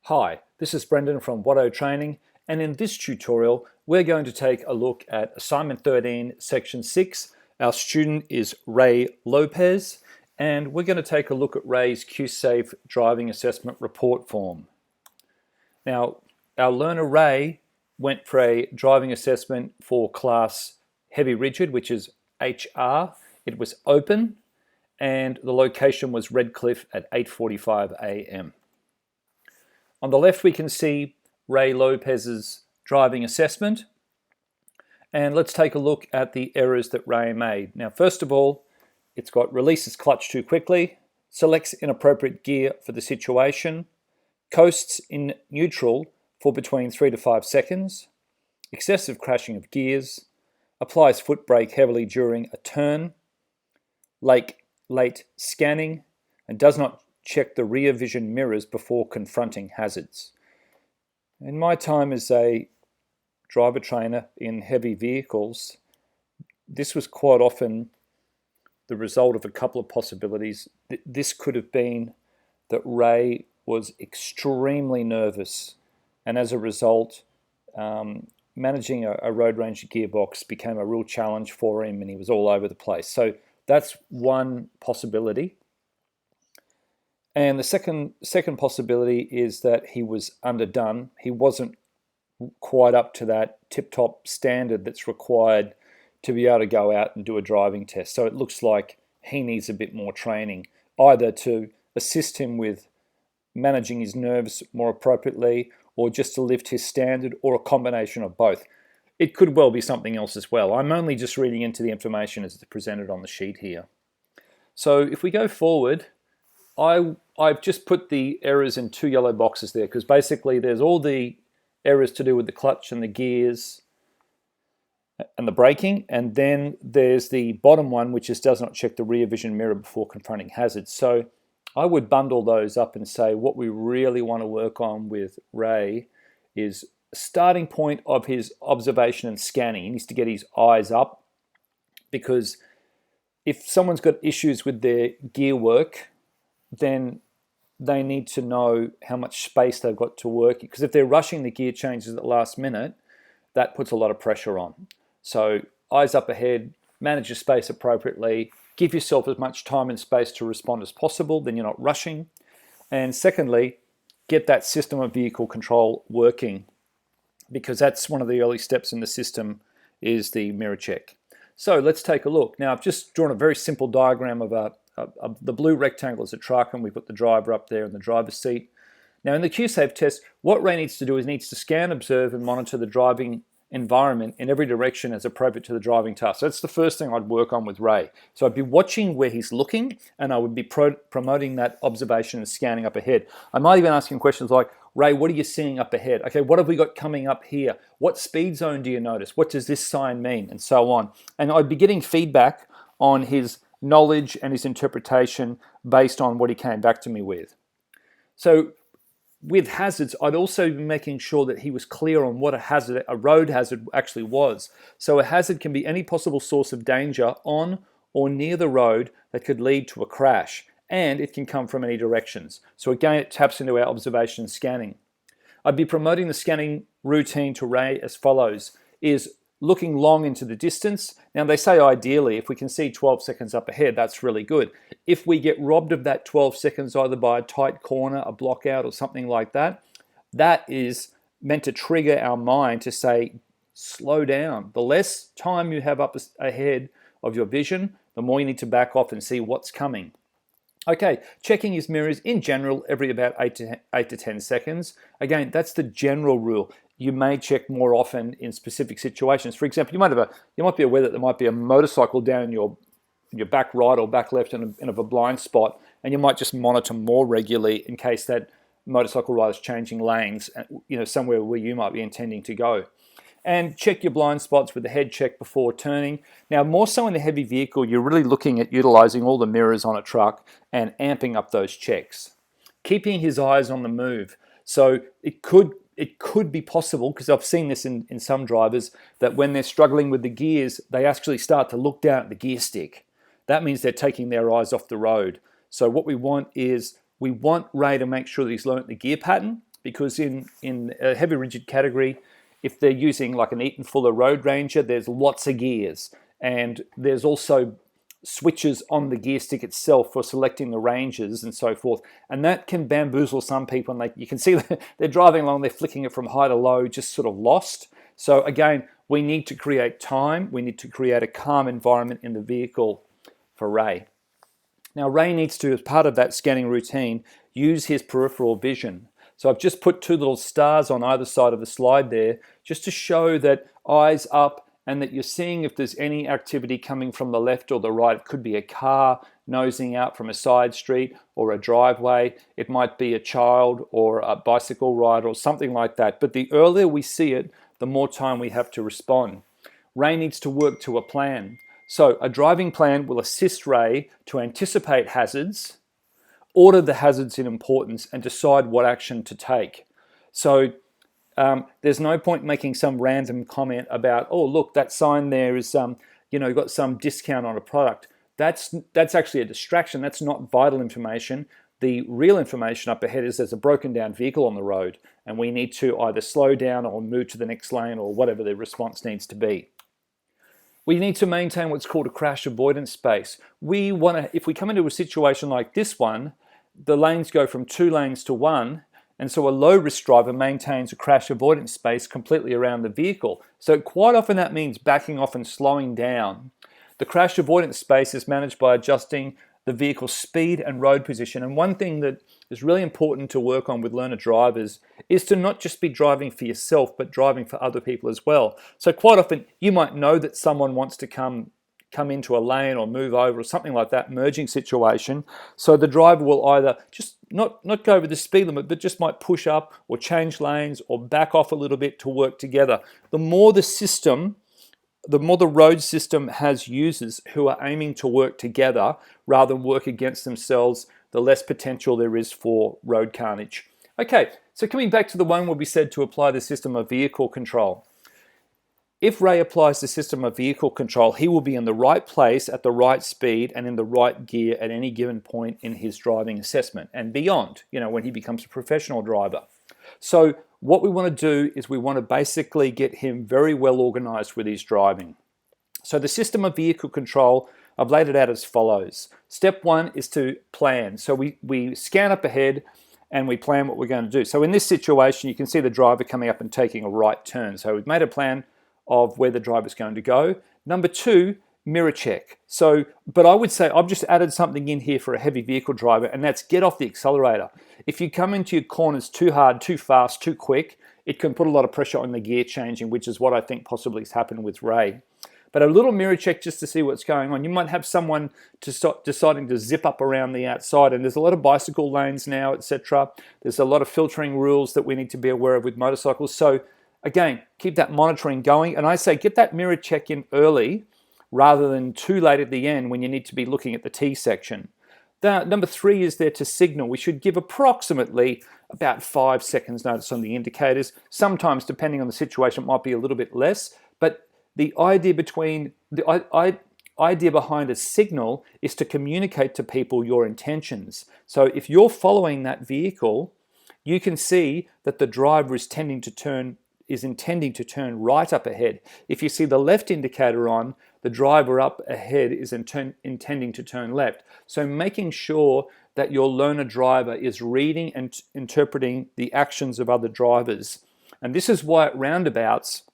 Hi, this is Brendan from A13, and in this tutorial we're going to take a look at Assignment 13, Section 6. Our student is Ray Lopez, and we're going to take a look at Ray's Q-Safe Driving Assessment Report form. Now, our learner Ray went for a driving assessment for class Heavy Rigid, which is HR. It was open, and the location was Redcliffe at 8:45 a.m. On the left, we can see Ray Lopez's driving assessment. And let's take a look at the errors that Ray made. Now, first of all, it's got releases clutch too quickly, selects inappropriate gear for the situation, coasts in neutral for between 3 to 5 seconds, excessive crashing of gears, applies foot brake heavily during a turn, late scanning, and does not check the rear vision mirrors before confronting hazards. In my time as a driver trainer in heavy vehicles, this was quite often the result of a couple of possibilities. This could have been that Ray was extremely nervous, and as a result, managing a road range gearbox became a real challenge for him, and he was all over the place. So that's one possibility. And the second possibility is that he was underdone. He wasn't quite up to that tip-top standard that's required to be able to go out and do a driving test. So it looks like he needs a bit more training, either to assist him with managing his nerves more appropriately, or just to lift his standard, or a combination of both. It could well be something else as well. I'm only just reading into the information as it's presented on the sheet here. So if we go forward, I've just put the errors in 2 yellow boxes there, because basically there's all the errors to do with the clutch and the gears and the braking, and then there's the bottom one, which is does not check the rear vision mirror before confronting hazards. So I would bundle those up and say what we really want to work on with Ray is a starting point of his observation and scanning. He needs to get his eyes up, because if someone's got issues with their gear work, then they need to know how much space they've got to work, because if they're rushing the gear changes at the last minute, that puts a lot of pressure on. So eyes up ahead, manage your space appropriately, give yourself as much time and space to respond as possible, then you're not rushing. And secondly, get that system of vehicle control working, because that's one of the early steps in the system, is the mirror check. So let's take a look. Now, I've just drawn a very simple diagram of the blue rectangle is a truck, and we put the driver up there in the driver's seat. Now, in the Q-Safe test, what Ray needs to do is needs to scan, observe, and monitor the driving environment in every direction as appropriate to the driving task. So that's the first thing I'd work on with Ray. So I'd be watching where he's looking, and I would be promoting that observation and scanning up ahead. I might even ask him questions like, Ray, what are you seeing up ahead? Okay, what have we got coming up here? What speed zone do you notice? What does this sign mean? And so on. And I'd be getting feedback on his knowledge and his interpretation based on what he came back to me with. So with hazards, I'd also be making sure that he was clear on what a road hazard actually was. So a hazard can be any possible source of danger on or near the road that could lead to a crash, and it can come from any directions. So again, it taps into our observation and scanning. I'd be promoting the scanning routine to Ray as follows, is looking long into the distance. Now, they say ideally, if we can see 12 seconds up ahead, that's really good. If we get robbed of that 12 seconds, either by a tight corner, a block out, or something like that, that is meant to trigger our mind to say, slow down. The less time you have up ahead of your vision, the more you need to back off and see what's coming. Okay, checking his mirrors in general every about 8 to 10 seconds. Again, that's the general rule. You may check more often in specific situations. For example, you might be aware that there might be a motorcycle down your back right or back left in a blind spot, and you might just monitor more regularly in case that motorcycle rider is changing lanes, somewhere where you might be intending to go. And check your blind spots with the head check before turning. Now, more so in the heavy vehicle, you're really looking at utilizing all the mirrors on a truck and amping up those checks. Keeping his eyes on the move. So it could be possible, because I've seen this in some drivers, that when they're struggling with the gears, they actually start to look down at the gear stick. That means they're taking their eyes off the road. So what we want is, we want Ray to make sure that he's learnt the gear pattern, because in a heavy rigid category, if they're using like an Eaton Fuller Road Ranger, there's lots of gears, and there's also switches on the gear stick itself for selecting the ranges and so forth, and that can bamboozle some people, and you can see they're driving along, they're flicking it from high to low, just sort of lost. So again, we need to create time, we need to create a calm environment in the vehicle for Ray. Now Ray needs to, as part of that scanning routine, use his peripheral vision. So I've just put two little stars on either side of the slide there, just to show that eyes up, and that you're seeing if there's any activity coming from the left or the right. It could be a car nosing out from a side street or a driveway. It might be a child or a bicycle rider or something like that. But the earlier we see it, the more time we have to respond. Ray needs to work to a plan. So a driving plan will assist Ray to anticipate hazards, order the hazards in importance, and decide what action to take. So there's no point making some random comment about, oh, look, that sign there is, got some discount on a product. That's actually a distraction. That's not vital information. The real information up ahead is there's a broken down vehicle on the road, and we need to either slow down or move to the next lane or whatever the response needs to be. We need to maintain what's called a crash avoidance space. If we come into a situation like this one, the lanes go from 2 lanes to 1, and so a low-risk driver maintains a crash avoidance space completely around the vehicle. So quite often that means backing off and slowing down. The crash avoidance space is managed by adjusting the vehicle's speed and road position. And one thing that is really important to work on with learner drivers is to not just be driving for yourself, but driving for other people as well. So quite often you might know that someone wants to come into a lane or move over or something like that, merging situation. So the driver will either just not go over the speed limit, but just might push up or change lanes or back off a little bit to work together. The more the road system has users who are aiming to work together rather than work against themselves, the less potential there is for road carnage. Okay, so coming back to the one where we said to apply the system of vehicle control. If Ray applies the system of vehicle control, he will be in the right place at the right speed and in the right gear at any given point in his driving assessment and beyond, when he becomes a professional driver. So what we want to do is we want to basically get him very well organized with his driving. So the system of vehicle control, I've laid it out as follows. Step 1 is to plan. So we scan up ahead and we plan what we're going to do. So in this situation, you can see the driver coming up and taking a right turn. So we've made a plan of where the driver's going to go. Number 2, mirror check. But I would say I've just added something in here for a heavy vehicle driver, and that's get off the accelerator. If you come into your corners too hard, too fast, too quick, it can put a lot of pressure on the gear changing, which is what I think possibly has happened with Ray. But a little mirror check just to see what's going on. You might have someone deciding to zip up around the outside, and there's a lot of bicycle lanes now, etc. There's a lot of filtering rules that we need to be aware of with motorcycles. So again, keep that monitoring going. And I say get that mirror check in early rather than too late at the end when you need to be looking at the T section. Number 3 is there to signal. We should give approximately about 5 seconds notice on the indicators. Sometimes, depending on the situation, it might be a little bit less. But the idea behind a signal is to communicate to people your intentions. So if you're following that vehicle, you can see that the driver is intending to turn right up ahead. If you see the left indicator on, the driver up ahead is intending to turn left. So making sure that your learner driver is reading and interpreting the actions of other drivers. And this is why at roundabouts,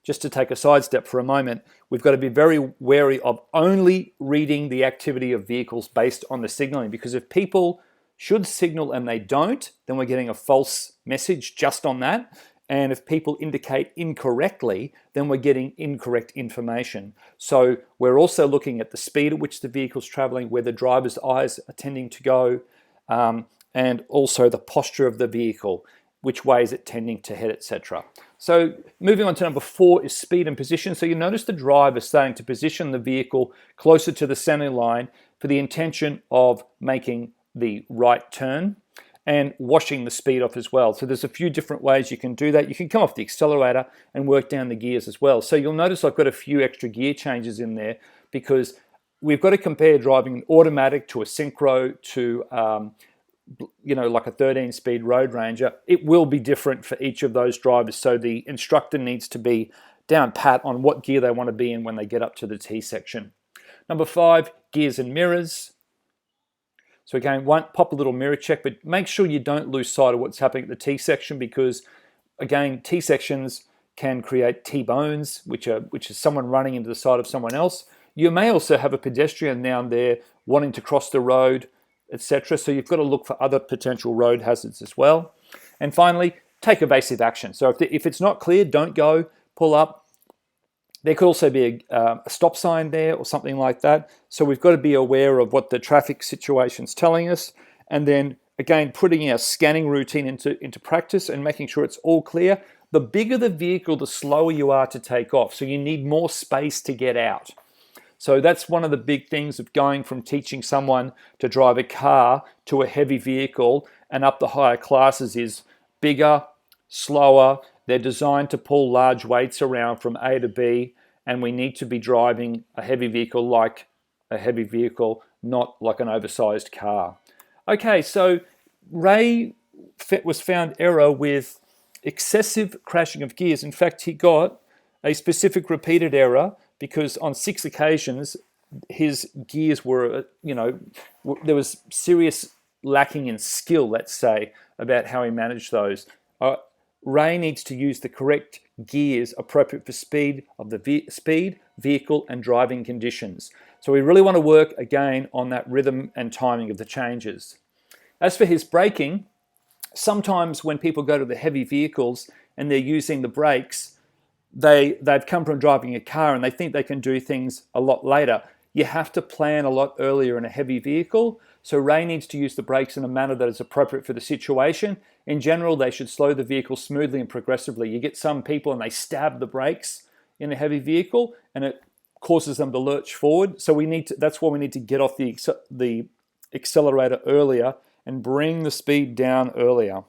just to take a sidestep for a moment, we've got to be very wary of only reading the activity of vehicles based on the signaling, because if people should signal and they don't, then we're getting a false message just on that. And if people indicate incorrectly, then we're getting incorrect information. So we're also looking at the speed at which the vehicle's traveling, where the driver's eyes are tending to go, and also the posture of the vehicle, which way is it tending to head, etc. So moving on to number 4 is speed and position. So you notice the driver starting to position the vehicle closer to the center line for the intention of making the right turn and washing the speed off as well. So there's a few different ways you can do that. You can come off the accelerator and work down the gears as well. So you'll notice I've got a few extra gear changes in there because we've got to compare driving an automatic to a synchro to like a 13-speed Road Ranger, it will be different for each of those drivers. So the instructor needs to be down pat on what gear they want to be in when they get up to the T section. Number 5, gears and mirrors. So again, pop a little mirror check, but make sure you don't lose sight of what's happening at the T section, because again, T sections can create T-bones, which is someone running into the side of someone else. You may also have a pedestrian down there wanting to cross the road, etc. So you've got to look for other potential road hazards as well. And finally, take evasive action. So if it's not clear, don't go, pull up. There could also be a stop sign there or something like that. So we've got to be aware of what the traffic situation's telling us. And then again, putting our scanning routine into practice and making sure it's all clear. The bigger the vehicle, the slower you are to take off. So you need more space to get out. So that's one of the big things of going from teaching someone to drive a car to a heavy vehicle and up the higher classes is bigger, slower. They're designed to pull large weights around from A to B, and we need to be driving a heavy vehicle like a heavy vehicle, not like an oversized car. Okay, so Ray was found error with excessive crashing of gears. In fact, he got a specific repeated error because on 6 occasions, his gears were, there was serious lacking in skill, let's say, about how he managed those. Ray needs to use the correct gears appropriate for speed of the speed, vehicle, and driving conditions. So we really want to work again on that rhythm and timing of the changes. As for his braking, sometimes when people go to the heavy vehicles and they're using the brakes, they've come from driving a car and they think they can do things a lot later. You have to plan a lot earlier in a heavy vehicle. So Ray needs to use the brakes in a manner that is appropriate for the situation. In general, they should slow the vehicle smoothly and progressively. You get some people and they stab the brakes in a heavy vehicle and it causes them to lurch forward. So that's why we need to get off the accelerator earlier and bring the speed down earlier.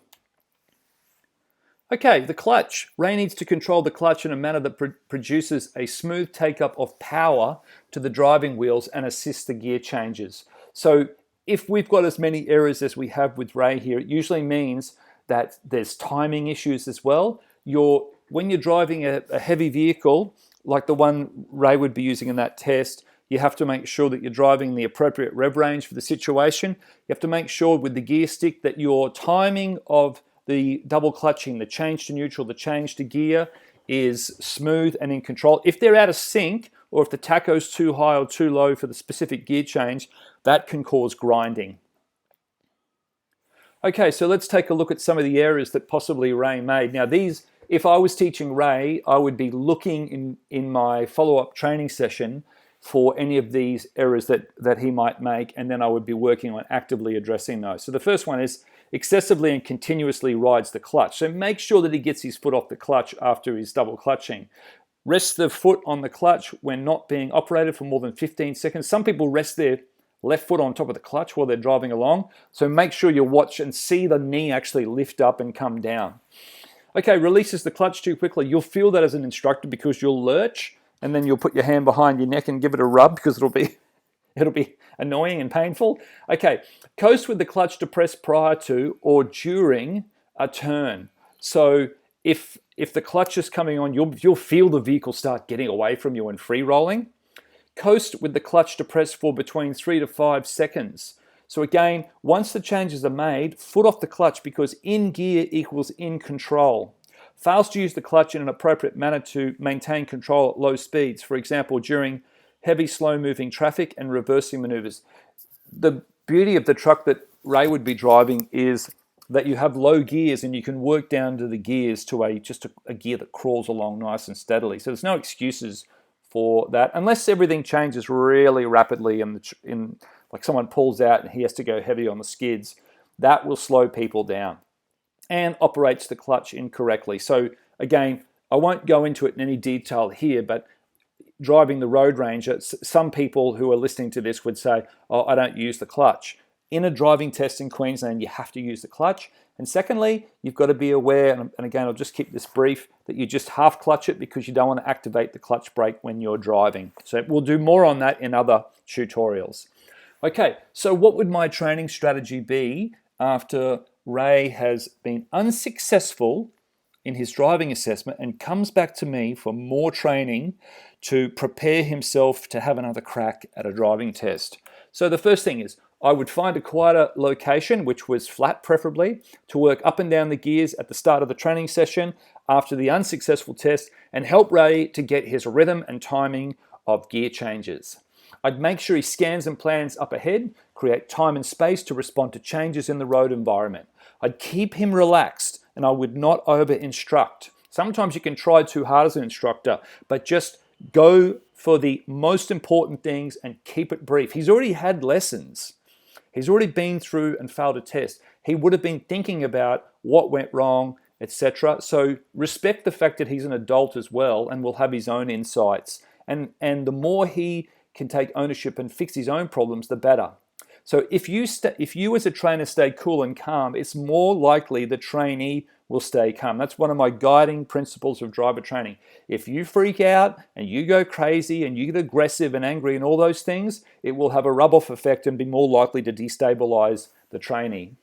Okay, the clutch. Ray needs to control the clutch in a manner that produces a smooth take-up of power to the driving wheels and assists the gear changes. So if we've got as many errors as we have with Ray here, it usually means that there's timing issues as well. When you're driving a heavy vehicle, like the one Ray would be using in that test, you have to make sure that you're driving the appropriate rev range for the situation. You have to make sure with the gear stick that your timing of the double clutching, the change to neutral, the change to gear is smooth and in control. If they're out of sync or if the tacho's too high or too low for the specific gear change, that can cause grinding. Okay, so let's take a look at some of the errors that possibly Ray made. Now these, if I was teaching Ray, I would be looking in my follow-up training session for any of these errors that he might make, and then I would be working on actively addressing those. So the first one is excessively and continuously rides the clutch. So make sure that he gets his foot off the clutch after he's double clutching. Rest the foot on the clutch when not being operated for more than 15 seconds. Some people rest their left foot on top of the clutch while they're driving along. So make sure you watch and see the knee actually lift up and come down. Okay, releases the clutch too quickly. You'll feel that as an instructor because you'll lurch and then you'll put your hand behind your neck and give it a rub because it'll be annoying and painful. Okay, coast with the clutch depressed prior to or during a turn. So if the clutch is coming on, you'll feel the vehicle start getting away from you and free rolling. Coast with the clutch depressed for between 3 to 5 seconds. So again, once the changes are made, foot off the clutch because in gear equals in control. Fails to use the clutch in an appropriate manner to maintain control at low speeds. For example, during heavy, slow-moving traffic and reversing maneuvers. The beauty of the truck that Ray would be driving is that you have low gears and you can work down to the gears to just a gear that crawls along nice and steadily. So there's no excuses for that, unless everything changes really rapidly and like someone pulls out and he has to go heavy on the skids. That will slow people down and operates the clutch incorrectly. So again, I won't go into it in any detail here, but driving the Road Ranger, some people who are listening to this would say, oh, I don't use the clutch. In a driving test in Queensland, you have to use the clutch. And secondly, you've got to be aware, and again, I'll just keep this brief, that you just half clutch it because you don't want to activate the clutch brake when you're driving. So we'll do more on that in other tutorials. Okay, so what would my training strategy be after Ray has been unsuccessful in his driving assessment and comes back to me for more training to prepare himself to have another crack at a driving test. So the first thing is I would find a quieter location, which was flat preferably, to work up and down the gears at the start of the training session after the unsuccessful test and help Ray to get his rhythm and timing of gear changes. I'd make sure he scans and plans up ahead, create time and space to respond to changes in the road environment. I'd keep him relaxed and I would not over-instruct. Sometimes you can try too hard as an instructor, but just go for the most important things and keep it brief. He's already had lessons. He's already been through and failed a test. He would have been thinking about what went wrong, etc. So respect the fact that he's an adult as well and will have his own insights. And the more he can take ownership and fix his own problems, the better. So if you as a trainer stay cool and calm, it's more likely the trainee will stay calm. That's one of my guiding principles of driver training. If you freak out and you go crazy and you get aggressive and angry and all those things, it will have a rub-off effect and be more likely to destabilize the trainee.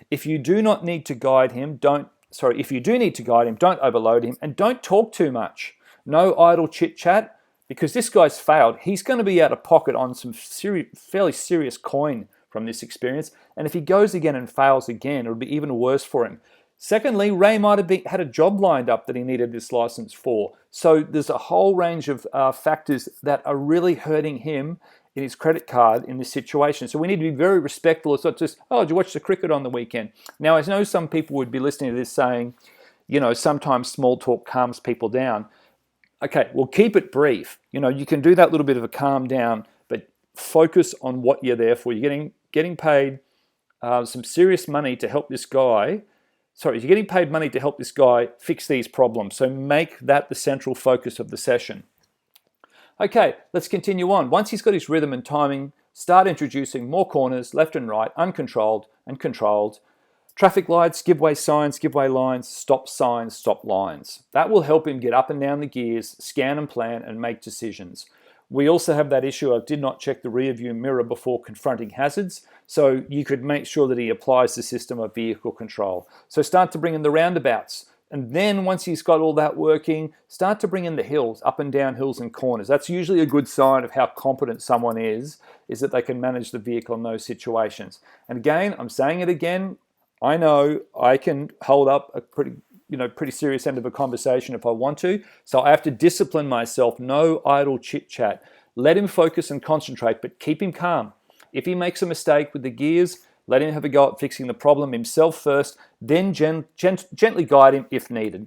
If you do need to guide him, don't overload him and don't talk too much. No idle chit-chat, because this guy's failed. He's going to be out of pocket on some fairly serious coin from this experience. And if he goes again and fails again, it'll be even worse for him. Secondly, Ray might have had a job lined up that he needed this license for. So there's a whole range of factors that are really hurting him in his credit card in this situation. So we need to be very respectful. It's not just, oh, did you watch the cricket on the weekend? Now, I know some people would be listening to this saying, sometimes small talk calms people down. Okay, well, keep it brief. You can do that little bit of a calm down, but focus on what you're there for. You're getting paid some serious money to help this guy. You're getting paid money to help this guy fix these problems. So make that the central focus of the session. Okay, let's continue on. Once he's got his rhythm and timing, start introducing more corners, left and right, uncontrolled and controlled. Traffic lights, give way signs, give way lines, stop signs, stop lines. That will help him get up and down the gears, scan and plan, and make decisions. We also have that issue of did not check the rear view mirror before confronting hazards, so you could make sure that he applies the system of vehicle control. So start to bring in the roundabouts, and then once he's got all that working, start to bring in the hills, up and down hills and corners. That's usually a good sign of how competent someone is that they can manage the vehicle in those situations. And again, I'm saying it again, I know I can hold up a pretty serious end of a conversation if I want to. So I have to discipline myself. No idle chit chat. Let him focus and concentrate, but keep him calm. If he makes a mistake with the gears, let him have a go at fixing the problem himself first, then gently guide him if needed.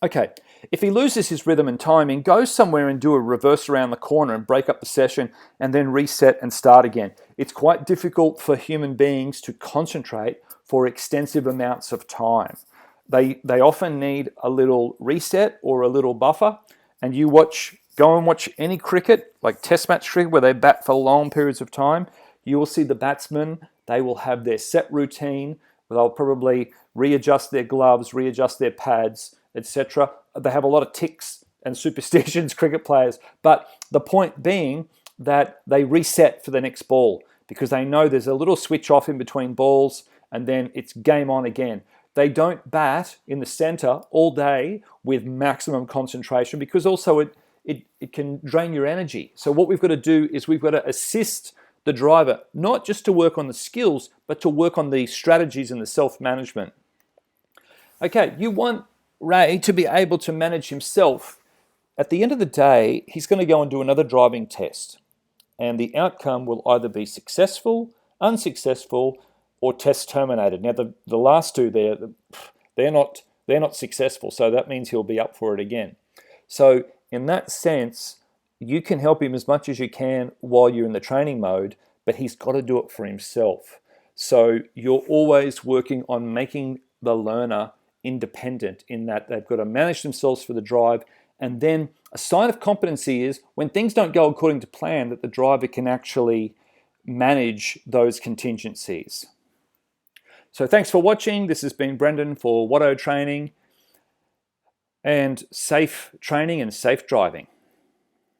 Okay, if he loses his rhythm and timing, go somewhere and do a reverse around the corner and break up the session and then reset and start again. It's quite difficult for human beings to concentrate for extensive amounts of time. They often need a little reset or a little buffer, and go and watch any cricket, like test match cricket where they bat for long periods of time. You will see the batsmen, they will have their set routine, they'll probably readjust their gloves, readjust their pads, etc. They have a lot of tics and superstitions, cricket players, but the point being that they reset for the next ball because they know there's a little switch off in between balls and then it's game on again. They don't bat in the center all day with maximum concentration because also it can drain your energy. So what we've got to do is we've got to assist the driver, not just to work on the skills, but to work on the strategies and the self-management. Okay, you want Ray to be able to manage himself. At the end of the day, he's going to go and do another driving test. And the outcome will either be successful, unsuccessful, or test terminated. Now, the last two there, they're not successful, so that means he'll be up for it again. So in that sense, you can help him as much as you can while you're in the training mode, but he's got to do it for himself. So you're always working on making the learner independent in that they've got to manage themselves for the drive. And then a sign of competency is when things don't go according to plan, that the driver can actually manage those contingencies. So thanks for watching. This has been Brendan for Watto Training, and safe training and safe driving.